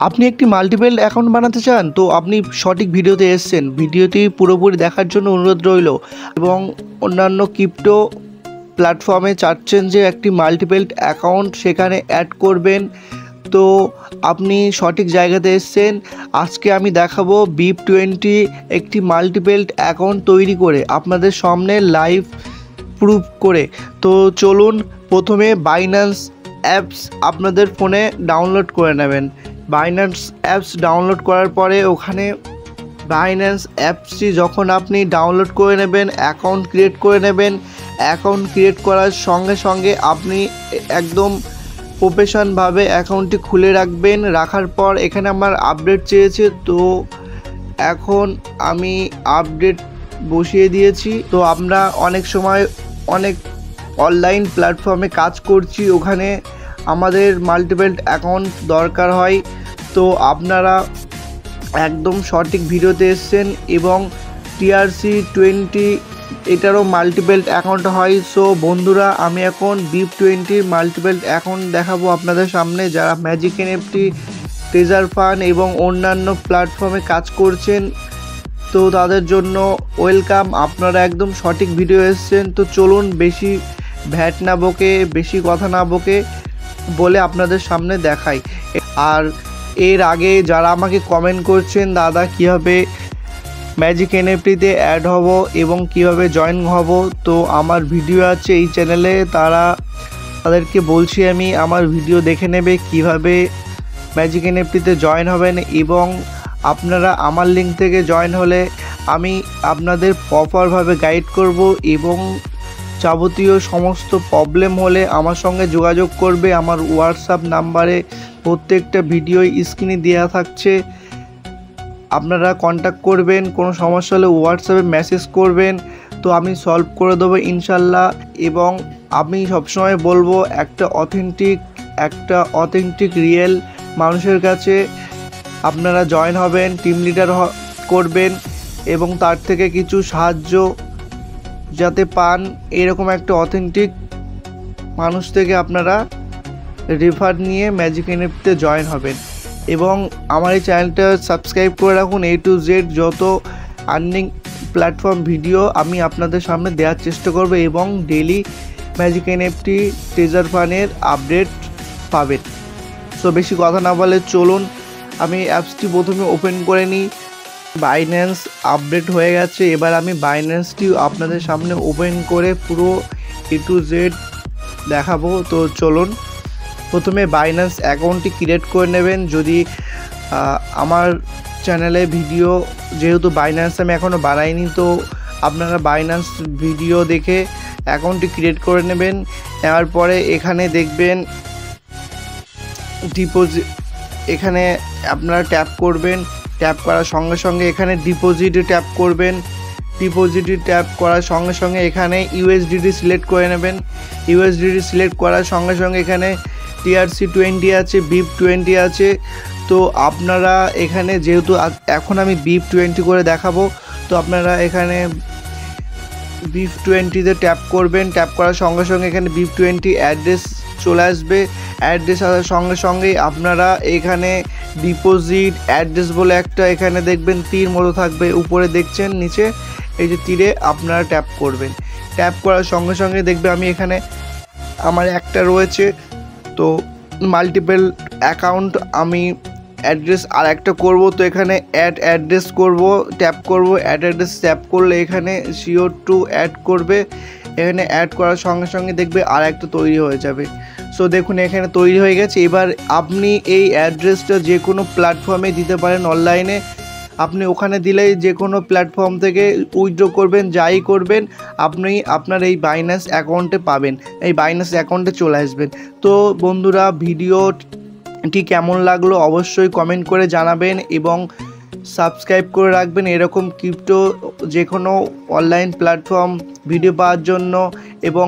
আপনি একটি multiple account বানাতে চান, তো আপনি সঠিক ভিডিওতে এসেছেন। ভিডিওটি পুরোপুরি দেখার জন্য অনুরোধ রইল। এবং অন্যান্য ক্রিপ্টো প্ল্যাটফর্মে চাচ্ছেন যে একটি মাল্টিপল অ্যাকাউন্ট সেখানে অ্যাড করবেন, তো আপনি সঠিক জায়গাতে এসেছেন। আজকে আমি দেখাবো BIP20 একটি মাল্টিপল অ্যাকাউন্ট তৈরি করে আপনাদের সামনে লাইভ প্রুফ করে। তো চলুন, প্রথমে বাইন্যান্স অ্যাপস আপনাদের ফোনে ডাউনলোড করে নেবেন। বাইন্যান্স অ্যাপস ডাউনলোড করার পরে ওখানে বাইন্যান্স অ্যাপসটি যখন আপনি ডাউনলোড করে নেবেন, অ্যাকাউন্ট ক্রিয়েট করে নেবেন। অ্যাকাউন্ট ক্রিয়েট করার সঙ্গে সঙ্গে আপনি একদম প্রফেশনভাবে অ্যাকাউন্টটি খুলে রাখবেন। রাখার পর এখানে আমার আপডেট চেয়েছে, তো এখন আমি আপডেট বসিয়ে দিয়েছি। তো আমরা অনেক সময় অনেক অনলাইন প্ল্যাটফর্মে কাজ করছি, ওখানে আমাদের মাল্টিপল অ্যাকাউন্ট দরকার হয়। তো আপনারা একদম সঠিক ভিডিওতে এসেছেন। এবং TRC20 এটারও মাল্টিপল অ্যাকাউন্ট হয়। সো বন্ধুরা, আমি এখন BIP20 মাল্টিপল অ্যাকাউন্ট দেখাবো আপনাদের সামনে। যারা ম্যাজিক NFT, ট্রেজার ফান্ড এবং অন্যান্য প্ল্যাটফর্মে কাজ করছেন, তো তাদের জন্য ওয়েলকাম। আপনারা একদম সঠিক ভিডিও এসেছেন। তো চলুন, বেশি ভ্যাট না বকে, বেশি কথা না বকে বলে আপনাদের সামনে দেখাই। আর এর আগে যারা আমাকে কমেন্ট করছেন, দাদা কীভাবে ম্যাজিক NFTতে অ্যাড হব এবং কিভাবে জয়েন হব, তো আমার ভিডিও আছে এই চ্যানেলে, তাদেরকে বলছি আমি, আমার ভিডিও দেখে নেবে কিভাবে ম্যাজিক NFTতে জয়েন হবেন। এবং আপনারা আমার লিঙ্ক থেকে জয়েন হলে আমি আপনাদের প্রপারভাবে গাইড করব। এবং যাবতীয় সমস্ত প্রবলেম হলে আমার সঙ্গে যোগাযোগ করবে। আমার হোয়াটসঅ্যাপ নাম্বারে প্রত্যেকটা ভিডিও স্ক্রিনে দেওয়া থাকছে, আপনারা কন্ট্যাক্ট করবেন। কোনো সমস্যা হলে হোয়াটসঅ্যাপে মেসেজ করবেন, তো আমি সলভ করে দেবো ইনশাল্লাহ। এবং আমি সবসময় বলবো, একটা অথেন্টিক রিয়েল মানুষের কাছে আপনারা জয়েন হবেন, টিম লিডার করবেন এবং তার থেকে কিছু সাহায্য যাতে পান, এরকম একটা অথেন্টিক মানুষ থেকে আপনারা রেফার নিয়ে ম্যাজিক NFTতে জয়েন হবেন। এবং আমার এই চ্যানেলটা সাবস্ক্রাইব করে রাখুন। A to Z যত আর্নিং প্ল্যাটফর্ম ভিডিও আমি আপনাদের সামনে দেওয়ার চেষ্টা করব, এবং ডেইলি ম্যাজিক NFT ট্রেজার ফান্ডের আপডেট পাবেন। সো বেশি কথা না বলে চলুন, আমি অ্যাপসটি প্রথমে ওপেন করে নিই। বাইন্যান্স আপডেট হয়ে গেছে, এবার আমি বাইন্যান্সটি আপনাদের সামনে ওপেন করে পুরো A to Z দেখাবো। তো চলুন, প্রথমে বাইন্যান্স অ্যাকাউন্টটি ক্রিয়েট করে নেবেন। যদি আমার চ্যানেলে ভিডিও, যেহেতু বাইন্যান্স আমি এখনও বানাইনি, তো আপনারা বাইন্যান্স ভিডিও দেখে অ্যাকাউন্টটি ক্রিয়েট করে নেবেন। নেওয়ার পরে এখানে দেখবেন ডিপোজিট, এখানে আপনারা ট্যাপ করবেন। ট্যাপ করার সঙ্গে সঙ্গে এখানে ডিপোজিটে ট্যাপ করবেন। ডিপোজিটে ট্যাপ করার সঙ্গে সঙ্গে এখানে USDT সিলেক্ট করে নেবেন। USDT সিলেক্ট করার সঙ্গে সঙ্গে এখানে TRC20 আছে, BIP20 আছে। তো আপনারা এখানে, যেহেতু এখন আমি BIP20 করে দেখাবো, তো আপনারা এখানে BIP20তে ট্যাপ করবেন। ট্যাপ করার সঙ্গে সঙ্গে এখানে BIP20 অ্যাড্রেস চলে আসবে। অ্যাড্রেস আসার সঙ্গে সঙ্গেই আপনারা এখানে ডিপোজিট অ্যাড্রেস বলে একটা এখানে দেখবেন তীর মতো থাকবে, উপরে দেখছেন, নিচে এই যে তীরে আপনারা ট্যাপ করবেন। ট্যাপ করার সঙ্গে সঙ্গে দেখবে আমি এখানে আমার একটা রয়েছে, তো মাল্টিপল অ্যাকাউন্ট আমি অ্যাড্রেস আর একটা করবো, তো এখানে অ্যাড অ্যাড্রেস করব, ট্যাপ করব। অ্যাড অ্যাড্রেস ট্যাপ করলে এখানে শিওর টু অ্যাড করবে। এখানে অ্যাড করার সঙ্গে সঙ্গে দেখবে আর একটা তৈরি হয়ে যাবে। সো দেখুন, এখানে তৈরি হয়ে গেছে। এবার আপনি এই অ্যাড্রেসটা যে কোনো প্ল্যাটফর্মে দিতে পারেন অনলাইনে। আপনি ওখানে দিলেই যে কোনো প্ল্যাটফর্ম থেকে উইথড্র করবেন, যাই করবেন আপনি আপনার এই বাইন্যান্স অ্যাকাউন্টে পাবেন, এই বাইন্যান্স অ্যাকাউন্টে চলে আসবেন। তো বন্ধুরা, ভিডিওটি কেমন লাগলো অবশ্যই কমেন্ট করে জানাবেন এবং সাবস্ক্রাইব করে রাখবেন এরকম ক্রিপ্টো যে কোনো অনলাইন প্ল্যাটফর্ম ভিডিও পাওয়ার জন্য। এবং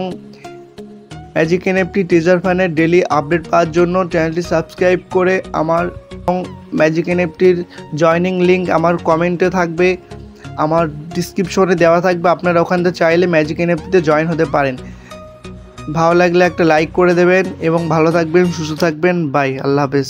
ম্যাজিক NFT ট্রেজার ফান্ডের ডেলি আপডেট পাওয়ার জন্য চ্যানেলটি সাবস্ক্রাইব করে আমার, এবং ম্যাজিক NFTর জয়নিং লিঙ্ক আমার কমেন্টে থাকবে, আমার ডিসক্রিপশনে দেওয়া থাকবে। আপনারা ওখান থেকে চাইলে ম্যাজিক NFTতে জয়েন হতে পারেন। ভালো লাগলে একটা লাইক করে দেবেন এবং ভালো থাকবেন, সুস্থ থাকবেন। বাই, আল্লাহ হাফেজ।